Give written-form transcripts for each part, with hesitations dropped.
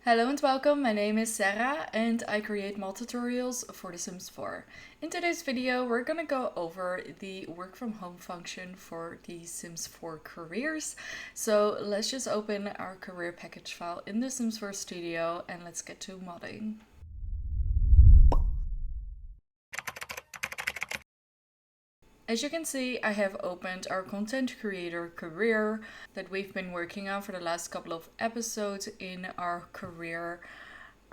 Hello and welcome, my name is Sarah and I create mod tutorials for The Sims 4. In today's video we're gonna go over the work from home function for the Sims 4 careers. So let's just open our career package file in The Sims 4 Studio and let's get to modding. As you can see, I have opened our content creator career that we've been working on for the last couple of episodes in our career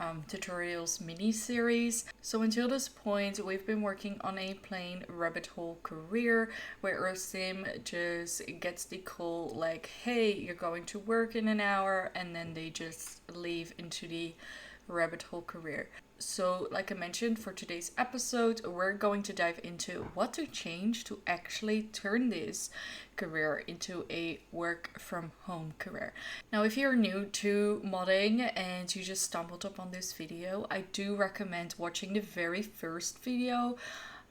tutorials mini-series. So until this point, we've been working on a plain Rabbithole Career where our sim just gets the call like, hey, you're going to work in an hour, and then they just leave into the Rabbithole Career. So like I mentioned, for today's episode, we're going to dive into what to change to actually turn this career into a work from home career. Now, if you're new to modding and you just stumbled upon this video, I do recommend watching the very first video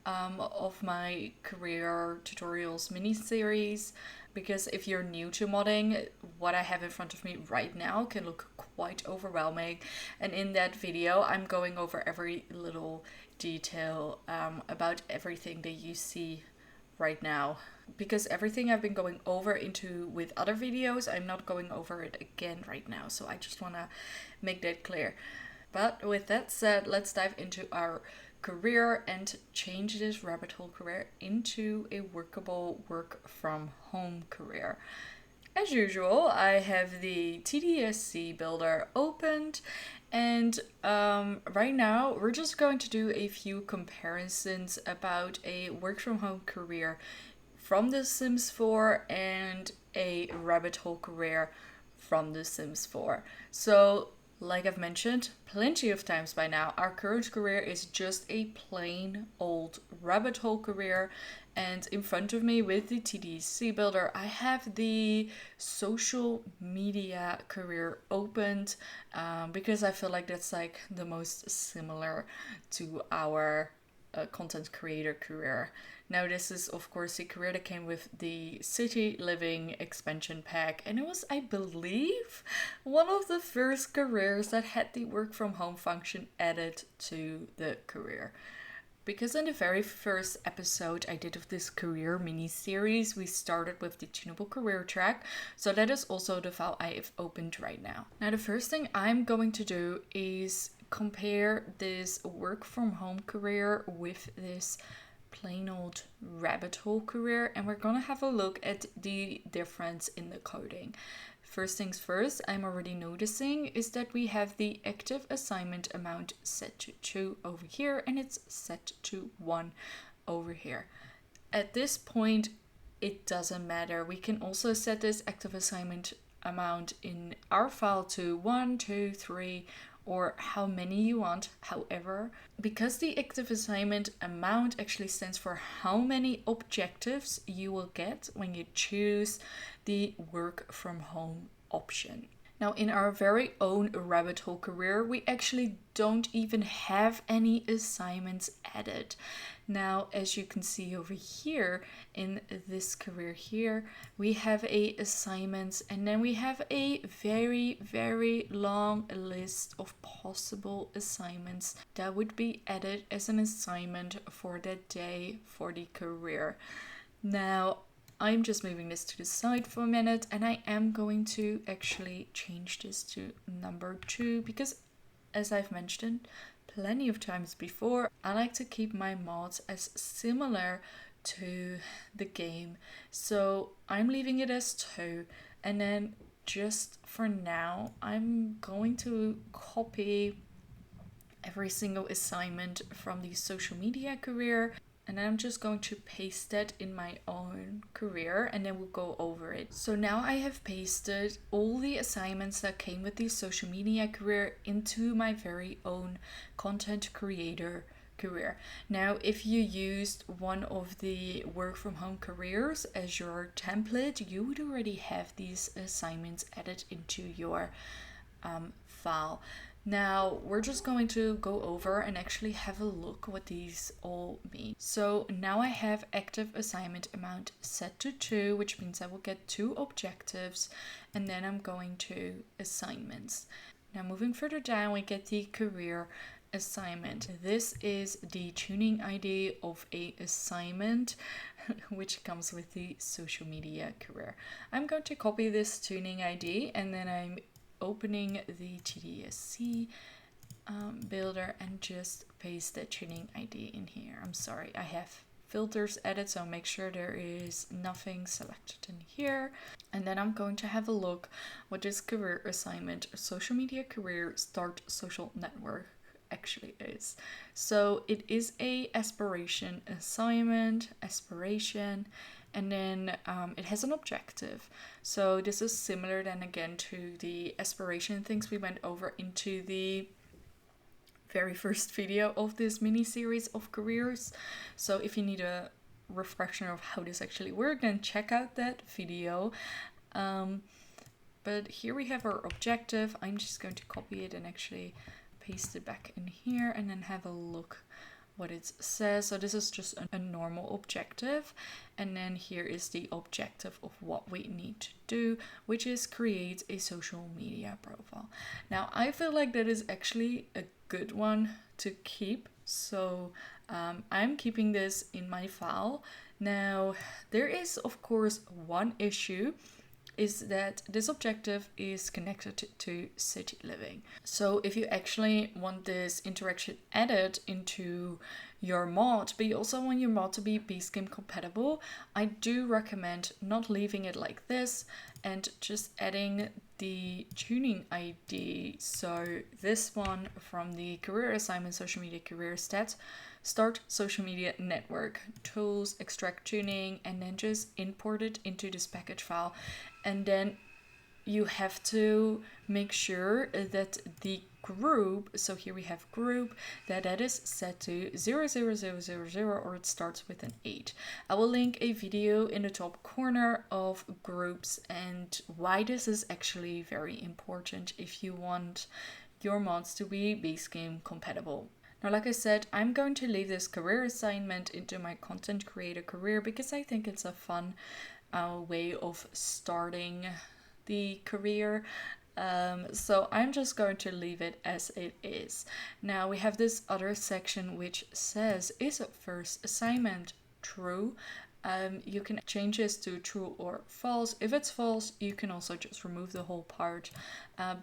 of my career tutorials mini-series, because if you're new to modding, what I have in front of me right now can look quite overwhelming, and in that video I'm going over every little detail about everything that you see right now, because everything I've been going over into with other videos, I'm not going over it again right now, so I just want to make that clear. But with that said, let's dive into our career and change this Rabbithole career into a workable work from home career. As usual, I have the TDSC builder opened, and right now we're just going to do a few comparisons about a work from home career from The Sims 4 and a Rabbithole career from The Sims 4. So like I've mentioned plenty of times by now, our current career is just a plain old Rabbithole career. And in front of me with the TDC builder, I have the social media career opened because I feel like that's like the most similar to our content creator career. Now, this is of course the career that came with the City Living expansion pack, and it was, I believe, one of the first careers that had the work from home function added to the career. Because in the very first episode I did of this career mini-series, we started with the tunable career track, so that is also the file I have opened right now. Now, the first thing I'm going to do is compare this work from home career with this plain old Rabbithole career, and we're gonna have a look at the difference in the coding. First things first, I'm already noticing is that we have the active assignment amount set to 2 over here, and it's set to 1 over here. At this point, it doesn't matter. We can also set this active assignment amount in our file to 1, 2, 3, or how many you want. However, because the active assignment amount actually stands for how many objectives you will get when you choose the work from home option. Now, in our very own Rabbithole career, we actually don't even have any assignments added. Now, as you can see over here in this career here, we have a assignments, and then we have a very, very long list of possible assignments that would be added as an assignment for that day for the career. Now, I'm just moving this to the side for a minute, and I am going to actually change this to number 2 because, as I've mentioned plenty of times before, I like to keep my mods as similar to the game. So I'm leaving it as 2, and then just for now, I'm going to copy every single assignment from the social media career, and then I'm just going to paste that in my own career, and then we'll go over it. So now I have pasted all the assignments that came with the social media career into my very own content creator career. Now, if you used one of the work from home careers as your template, you would already have these assignments added into your file. Now, we're just going to go over and actually have a look what these all mean. So now I have active assignment amount set to 2, which means I will get 2 objectives, and then I'm going to assignments. Now moving further down, we get the career assignment. This is the tuning ID of a assignment which comes with the social media career. I'm going to copy this tuning ID and then I'm opening the TDSC builder and just paste the tuning ID in here. I'm sorry, I have filters added, so make sure there is nothing selected in here. And then I'm going to have a look what this career assignment, social media career, start social network actually is. So it is a aspiration assignment, and then it has an objective. So this is similar then again to the aspiration things we went over into the very first video of this mini series of careers. So if you need a refresher of how this actually works, then check out that video. But here we have our objective. I'm just going to copy it and actually paste it back in here and then have a look what it says. So this is just a normal objective, and then here is the objective of what we need to do, which is create a social media profile. Now I feel like that is actually a good one to keep, so I'm keeping this in my file. Now there is of course one issue, is that this objective is connected to city living. So if you actually want this interaction added into your mod, but you also want your mod to be Basecamp compatible, I do recommend not leaving it like this and just adding the tuning ID. So this one from the career assignment, social media career stats, start social media network, tools, extract tuning, and then just import it into this package file. And then you have to make sure that the group, so here we have group, that is set to 00000, or it starts with an 8. I will link a video in the top corner of groups and why this is actually very important if you want your mods to be Basecamp compatible. Now, like I said, I'm going to leave this career assignment into my content creator career because I think it's a fun way of starting the career. So I'm just going to leave it as it is. Now we have this other section which says, is a first assignment true? You can change this to true or false. If it's false, you can also just remove the whole part.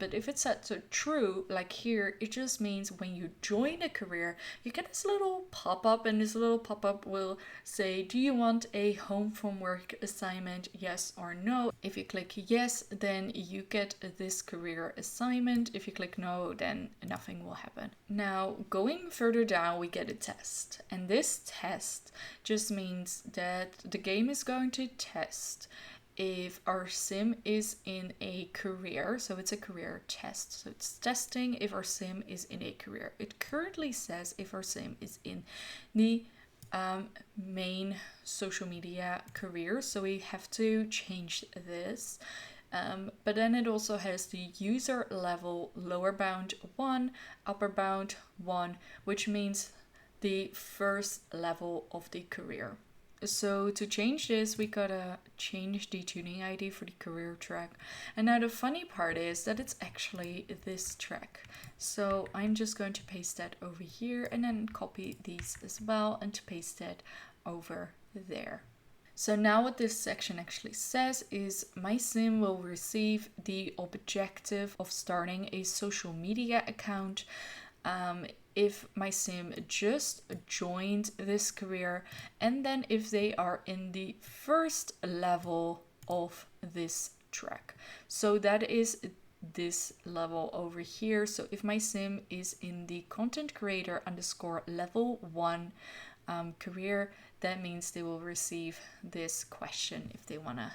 But if it's set to true, like here, it just means when you join a career, you get this little pop-up, and this little pop-up will say, do you want a home from work assignment, yes or no? If you click yes, then you get this career assignment. If you click no, then nothing will happen. Now, going further down, we get a test. And this test just means that the game is going to test if our sim is in a career. So it's a career test. So it's testing if our sim is in a career. It currently says if our sim is in the main social media career. So we have to change this. But then it also has the user level lower bound 1, upper bound 1, which means the first level of the career. So to change this, we gotta change the tuning ID for the career track. And now the funny part is that it's actually this track. So I'm just going to paste that over here and then copy these as well and paste that over there. So now what this section actually says is my sim will receive the objective of starting a social media account if my sim just joined this career, and then if they are in the first level of this track. So that is this level over here. So if my sim is in the content creator underscore level 1 career, that means they will receive this question if they want to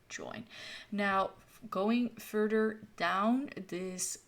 join. Now, going further down, this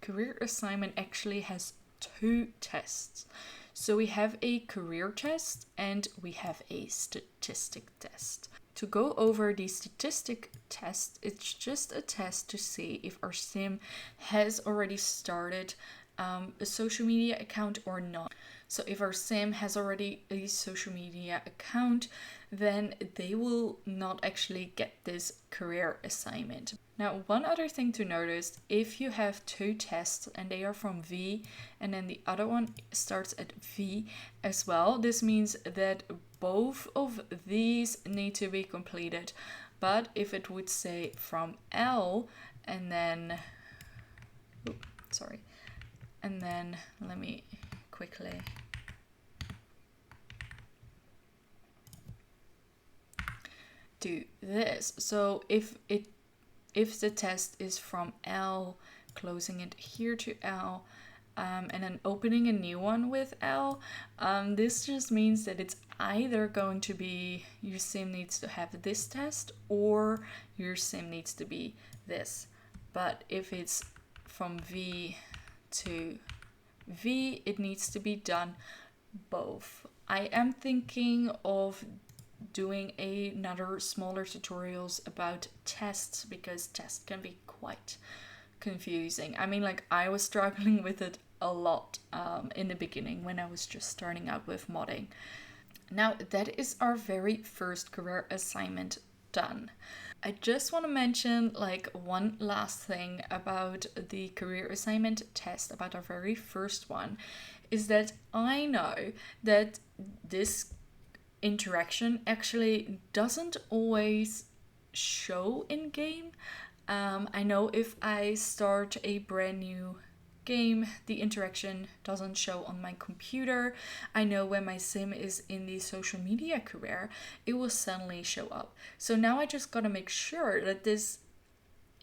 career assignment actually has 2 tests. So we have a career test and we have a statistic test. To go over the statistic test, it's just a test to see if our sim has already started a social media account or not. So if our sim has already a social media account, then they will not actually get this career assignment. Now, one other thing to notice, if you have two tests and they are from V and then the other one starts at V as well, this means that both of these need to be completed. But if it would say from L and then, let me quickly do this. So if the test is from L, closing it here to L, and then opening a new one with L, this just means that it's either going to be your sim needs to have this test or your sim needs to be this. But if it's from V to V, it needs to be done both. I am thinking of doing another smaller tutorials about tests, because tests can be quite confusing. I mean, like, I was struggling with it a lot in the beginning when I was just starting out with modding. Now, that is our very first career assignment done. I just want to mention like one last thing about the career assignment test, about our very first one, is that I know that this interaction actually doesn't always show in game. I know if I start a brand new game, the interaction doesn't show on my computer. I know when my sim is in the social media career, it will suddenly show up. So now I just gotta make sure that this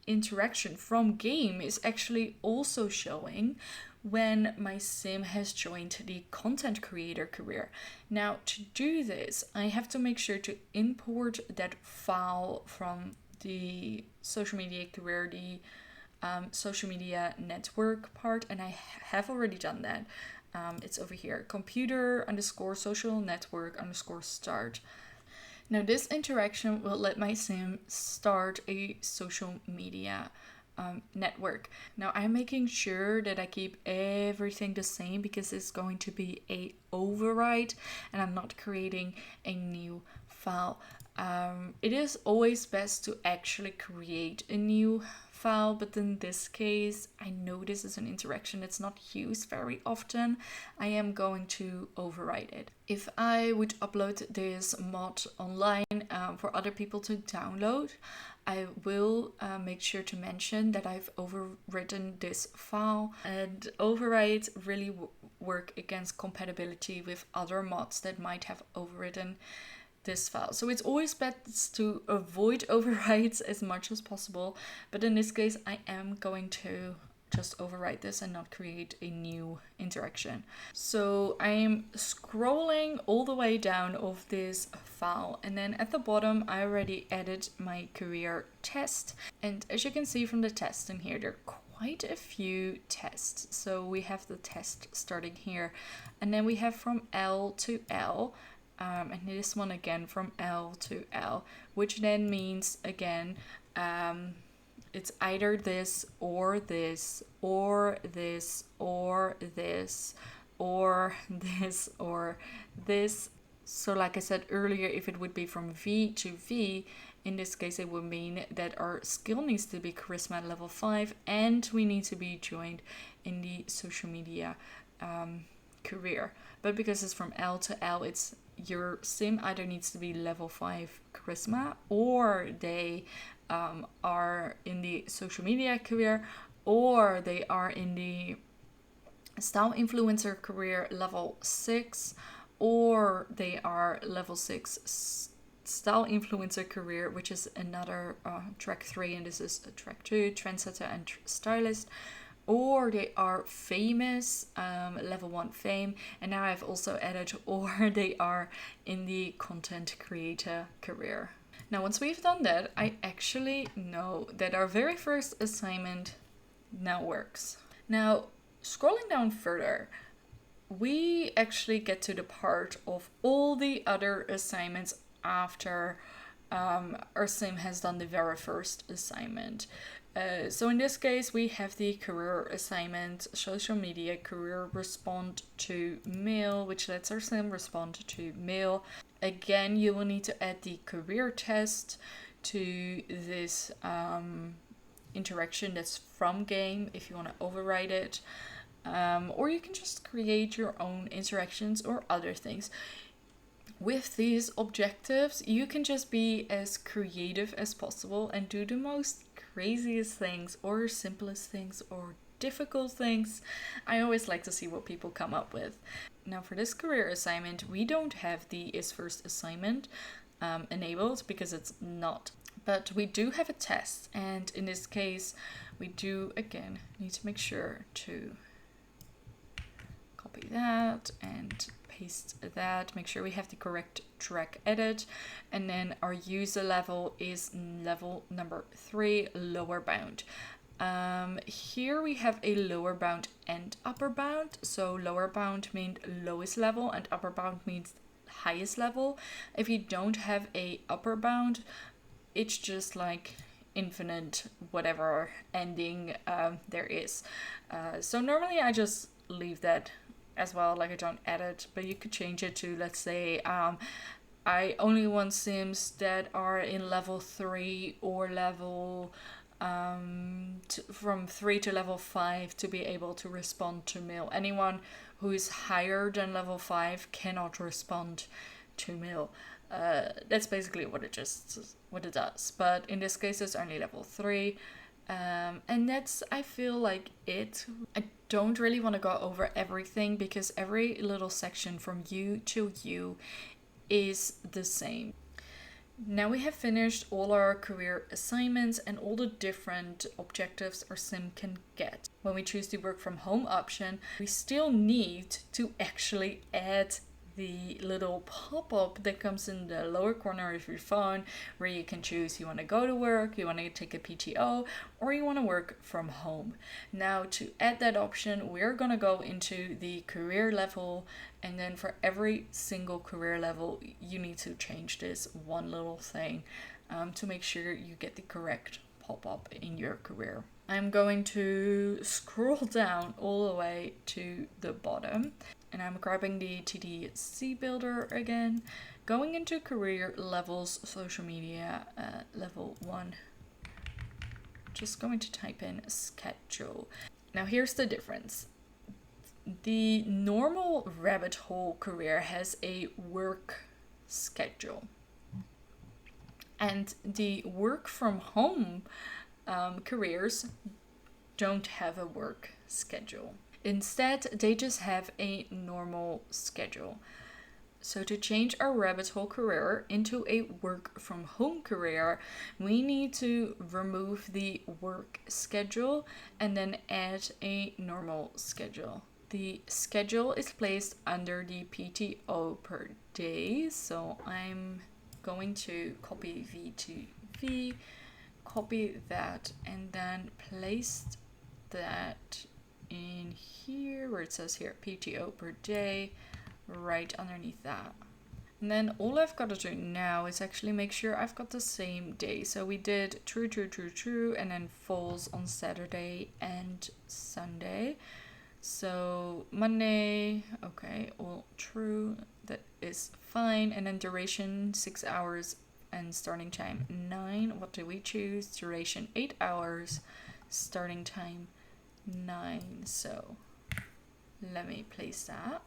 interaction from game is actually also showing when my sim has joined the content creator career. Now, to do this, I have to make sure to import that file from the social media career, the social media network part, and I have already done that. It's over here, computer _ social network _ start. Now this interaction will let my sim start a social media network. Now I'm making sure that I keep everything the same because it's going to be a override and I'm not creating a new file. It is always best to actually create a new file, but in this case, I know this is an interaction that's not used very often. I am going to override it. If I would upload this mod online for other people to download, I will make sure to mention that I've overwritten this file, and overrides really work against compatibility with other mods that might have overwritten this file. So it's always best to avoid overrides as much as possible, but in this case I am going to just overwrite this and not create a new interaction. So I'm scrolling all the way down of this file, and then at the bottom I already added my career test, and as you can see from the test in here, there are quite a few tests. So we have the test starting here, and then we have from L to L, and this one again from L to L, which then means again it's either this or this or this or this or this or this. So like I said earlier, if it would be from V to V, in this case it would mean that our skill needs to be charisma level 5 and we need to be joined in the social media career. But because it's from L to L, it's your sim either needs to be level 5 charisma, or they are in the social media career, or they are in the style influencer career level 6, or they are level 6 style influencer career, which is another track 3, and this is track 2, trendsetter and stylist, or they are famous, level 1 fame, and now I've also added or they are in the content creator career. Now once we've done that, I actually know that our very first assignment now works. Now scrolling down further, we actually get to the part of all the other assignments after our sim has done the very first assignment. So in this case, we have the career assignment, social media career, respond to mail, which lets our sim respond to mail. Again, you will need to add the career test to this interaction that's from game if you want to override it. Or you can just create your own interactions or other things. With these objectives, you can just be as creative as possible and do the most craziest things or simplest things or difficult things. I always like to see what people come up with. Now, for this career assignment, we don't have the is first assignment enabled because it's not. But we do have a test, and in this case, we do again need to make sure to copy that and paste that, make sure we have the correct track edit, and then our user level is level number 3, lower bound. Here we have a lower bound and upper bound. So lower bound means lowest level and upper bound means highest level. If you don't have a upper bound, it's just like infinite whatever ending there is. So normally I just leave that as well, like I don't add it, but you could change it to, let's say, I only want Sims that are in level 3 or level from 3 to level 5 to be able to respond to mail. Anyone who is higher than level 5 cannot respond to mail. That's basically what it does. But in this case, it's only level 3. And that's, I feel like it. I don't really want to go over everything because every little section from you to you is the same. Now we have finished all our career assignments and all the different objectives our sim can get. When we choose the work from home option, we still need to actually add the little pop-up that comes in the lower corner of your phone where you can choose you want to go to work, you want to take a PTO, or you want to work from home. Now to add that option, we're going to go into the career level, and then for every single career level you need to change this one little thing to make sure you get the correct pop-up in your career. I'm going to scroll down all the way to the bottom. And I'm grabbing the TDC builder again, going into career levels, social media, level 1. Just going to type in schedule. Now here's the difference. The normal Rabbithole Career has a work schedule. And the work from home careers don't have a work schedule. Instead, they just have a normal schedule. So to change our Rabbithole Career into a work from home career, we need to remove the work schedule and then add a normal schedule. The schedule is placed under the PTO per day. So I'm going to copy V to V, copy that, and then place that in here where it says here PTO per day, right underneath that. And then all I've got to do now is actually make sure I've got the same day. So we did true, true, true, true, and then false on Saturday and Sunday. So Monday, okay, all true, that is fine. And then duration 6 hours and starting time 9. What do we choose? Duration 8 hours, starting time 9. So let me place that.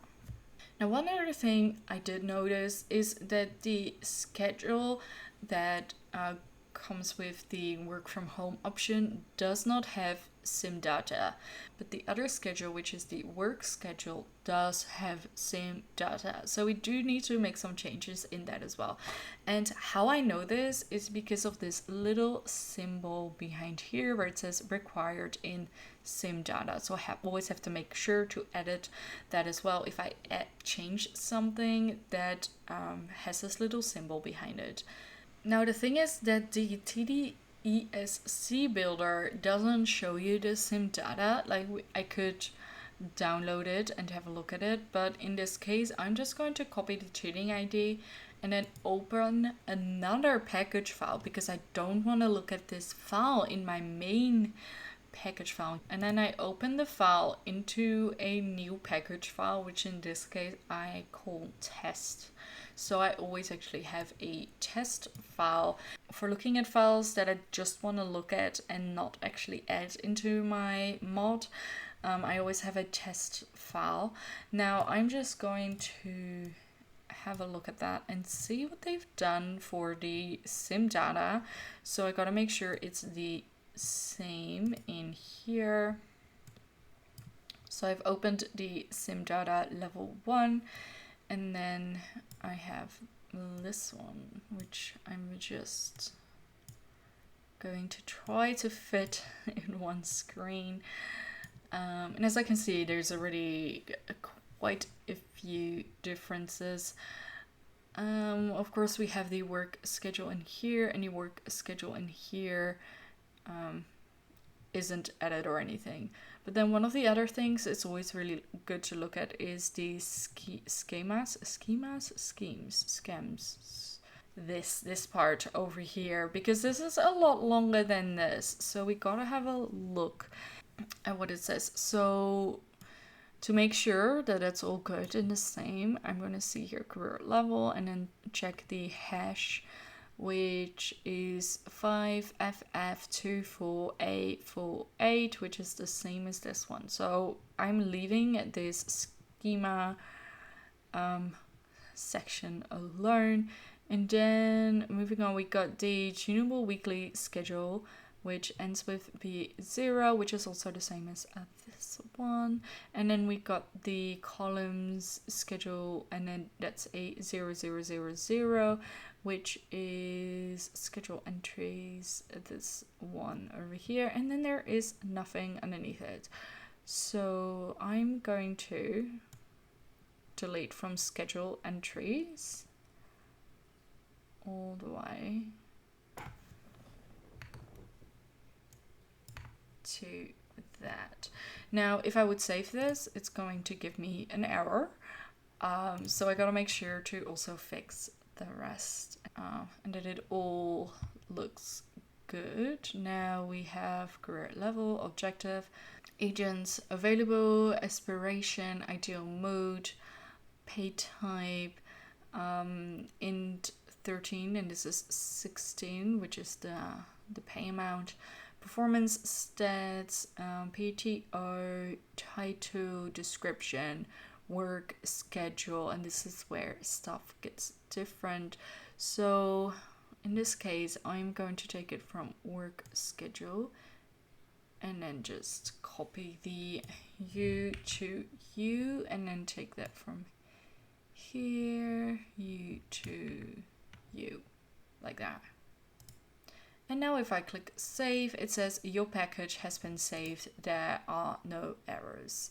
Now one other thing I did notice is that the schedule that comes with the work from home option does not have sim data, but the other schedule, which is the work schedule, does have sim data. So we do need to make some changes in that as well. And how I know this is because of this little symbol behind here where it says required in sim data. So I always have to make sure to edit that as well if I change something that has this little symbol behind it. Now the thing is that the TDESC builder doesn't show you the sim data. Like I could download it and have a look at it, but in this case I'm just going to copy the cheating ID and then open another package file because I don't want to look at this file in my main package file, and then I open the file into a new package file, which in this case I call test. So I always actually have a test file for looking at files that I just want to look at and not actually add into my mod. I always have a test file. Now I'm just going to have a look at that and see what they've done for the sim data. So I gotta make sure it's the same in here. So I've opened the sim data level 1, and then I have this one, which I'm just going to try to fit in one screen. And as I can see, there's already quite a few differences. Of course, we have the work schedule in here, and the work schedule in here isn't added or anything. But then one of the other things it's always really good to look at is the schemes. This part over here, because this is a lot longer than this. So we gotta have a look at what it says. So to make sure that it's all good and the same, I'm going to see here career level and then check the hash, which is 5FF24A48, which is the same as this one. So I'm leaving this schema section alone. And then moving on, we got the tunable weekly schedule, which ends with B0, which is also the same as this one. And then we got the columns schedule, and then that's a 0000, which is schedule entries, this one over here. And then there is nothing underneath it. So I'm going to delete from schedule entries all the way to that. Now, if I would save this, it's going to give me an error. So I gotta make sure to also fix the rest and that it all looks good. Now we have career level, objective, agents available, aspiration, ideal mode, pay type, int 13, and this is 16, which is the pay amount. Performance stats, PTO, title, description, work schedule, and this is where stuff gets different. So in this case, I'm going to take it from work schedule and then just copy the U to U and then take that from here, U to U, like that. And now if I click save, it says your package has been saved. There are no errors.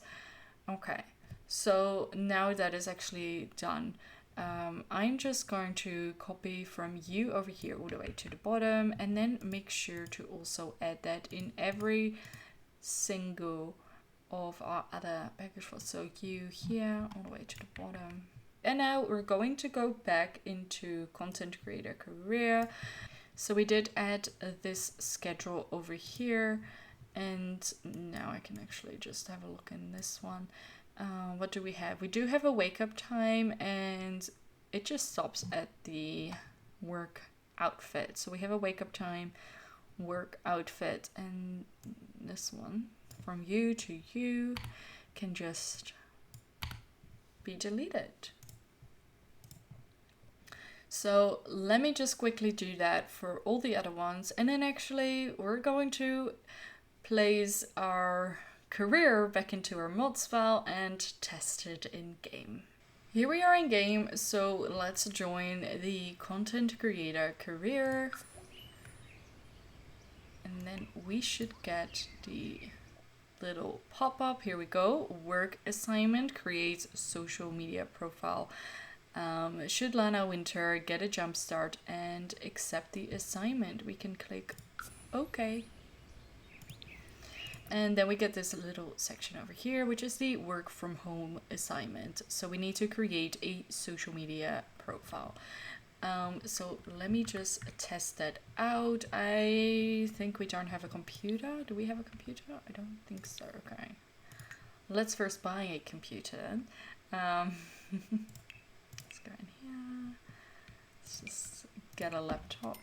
Okay, so now that is actually done. I'm just going to copy from you over here all the way to the bottom, and then make sure to also add that in every single of our other package files. So you here all the way to the bottom. And now we're going to go back into Content Creator Career. So we did add this schedule over here, and now I can actually just have a look in this one. What do we have? We do have a wake up time, and it just stops at the work outfit. So we have a wake up time, work outfit, and this one from you to you can just be deleted. So let me just quickly do that for all the other ones, and then actually we're going to place our career back into our mods file and test it in game. Here we are in game, so let's join the Content Creator Career, and then we should get the little pop-up. Here we go. Work assignment, create social media profile. Should Lana Winter get a jump start and accept the assignment? We can click OK. And then we get this little section over here, which is the work from home assignment. So we need to create a social media profile. So let me just test that out. I think we don't have a computer. Do we have a computer? I don't think so. Okay. Let's first buy a computer. Let's go in here. Let's just get a laptop.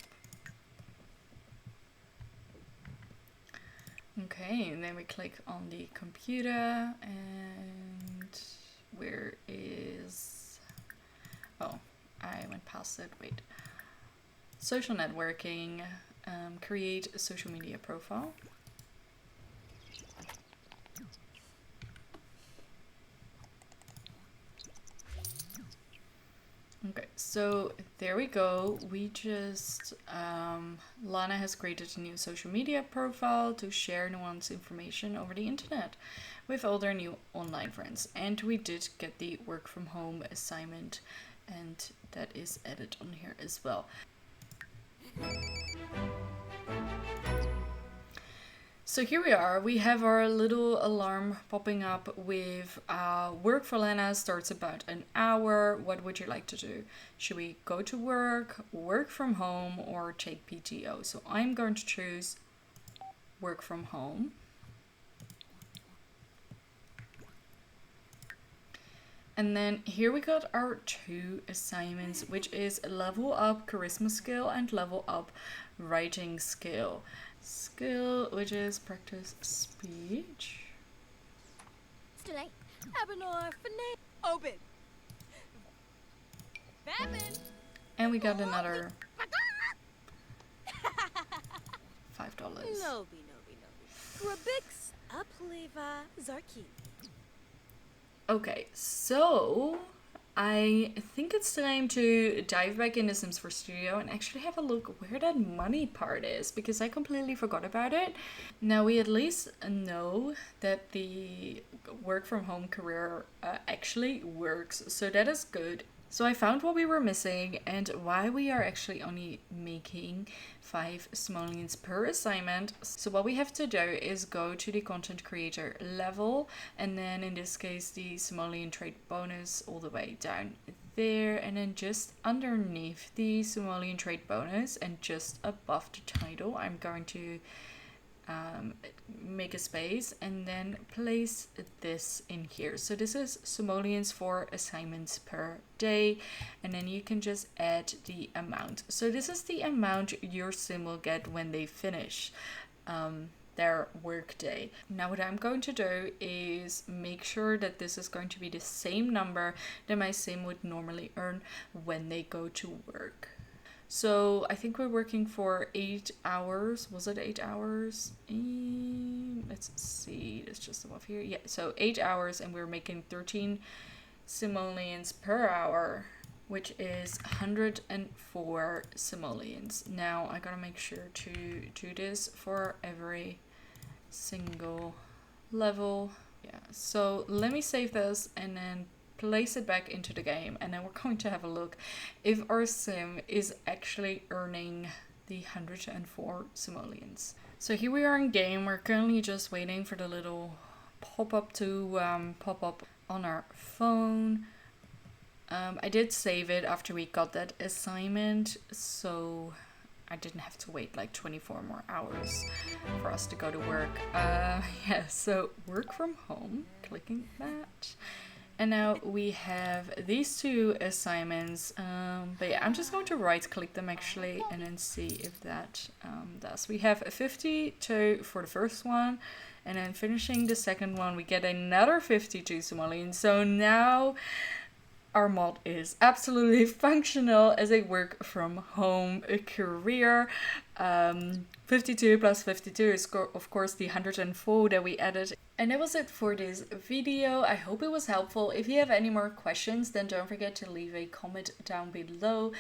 Okay, and then we click on the computer, and where is... Oh, I went past it. Wait. Social networking. Create a social media profile. Okay, so there we go. We just, Lana has created a new social media profile to share nuanced information over the internet with all their new online friends. And we did get the work from home assignment, and that is added on here as well. So here we are, we have our little alarm popping up with work for Lana starts about an hour. What would you like to do? Should we go to work from home, or take PTO? So I'm going to choose work from home. And then here we got our 2 assignments, which is level up charisma skill and level up writing skill. Skill, which is practice speech. Open. And we got another $5. Nobi. Rabix upleva Zarki. Okay, so I think it's time to dive back into Sims 4 Studio and actually have a look where that money part is, because I completely forgot about it. Now we at least know that the work from home career actually works, so that is good. So I found what we were missing and why we are actually only making 5 simoleons per assignment. So what we have to do is go to the content creator level, and then in this case the simoleon trait bonus all the way down there, and then just underneath the simoleon trait bonus and just above the title I'm going to make a space and then place this in here. So this is simoleons for assignments per day, and then you can just add the amount. So this is the amount your sim will get when they finish their work day. Now what I'm going to do is make sure that this is going to be the same number that my sim would normally earn when they go to work. So I think we're working for 8 hours. Was it 8 hours? Let's see. It's just above here. Yeah, so 8 hours, and we're making 13 simoleons per hour, which is 104 simoleons. Now I gotta make sure to do this for every single level. Yeah, so let me save this and then place it back into the game, and then we're going to have a look if our sim is actually earning the 104 simoleons. So here we are in game. We're currently just waiting for the little pop-up to pop up on our phone. I did save it after we got that assignment, so I didn't have to wait like 24 more hours for us to go to work. Yeah, so work from home, clicking that. And now we have these 2 assignments, but yeah, I'm just going to right click them actually and then see if that does. We have a 52 for the first one, and then finishing the second one we get another 52 simoleons. So now our mod is absolutely functional as a work from home career. 52 plus 52 is of course the 104 that we added. And that was it for this video. I hope it was helpful. If you have any more questions, then don't forget to leave a comment down below.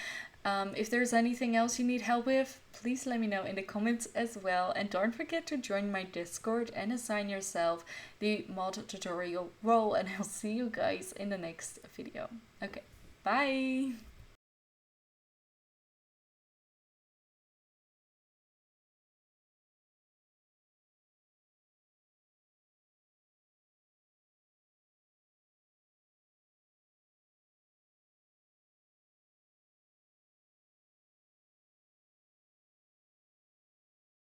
If there's anything else you need help with, please let me know in the comments as well. And don't forget to join my Discord and assign yourself the mod tutorial role. And I'll see you guys in the next video. Okay, bye!